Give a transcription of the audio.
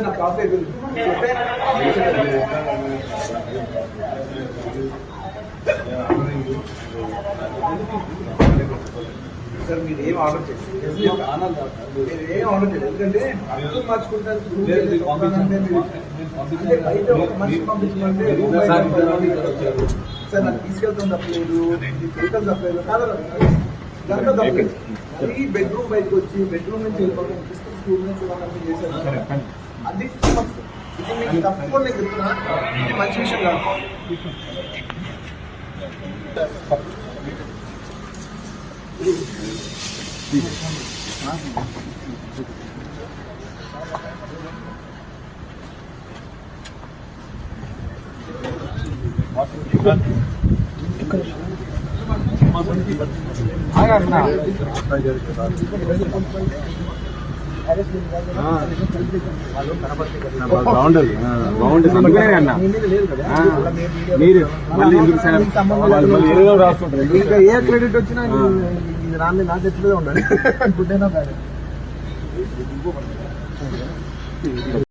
నా coffee sir మీరు ఏం ఆర్డర్ చేయండి, మీరు ఏం ఆర్డర్ చేయండి. ఎందుకంటే అర్థం మార్చుకుంటారు బయట ఒక మనిషి పంపించమంటే సార్ నాకు తీసుకెళ్తాం తప్పలేదు, వెహికల్ తప్పలేదు కాదు, దాంట్లో తప్పలేదు. అది బెడ్రూమ్ బయటకు వచ్చి బెడ్రూమ్ నుంచి వెళ్ళిపోతాం స్కూల్ నుంచి వాళ్ళని చేశారు. అది ఇది మీకు తప్పకుండా చెప్తున్నా, ఇది మంచి విషయం కాదు. ఇంకా ఏ క్రెడిట్ వచ్చినా రాని నా చేతిలో ఉండాలి. గుడ్ అయినా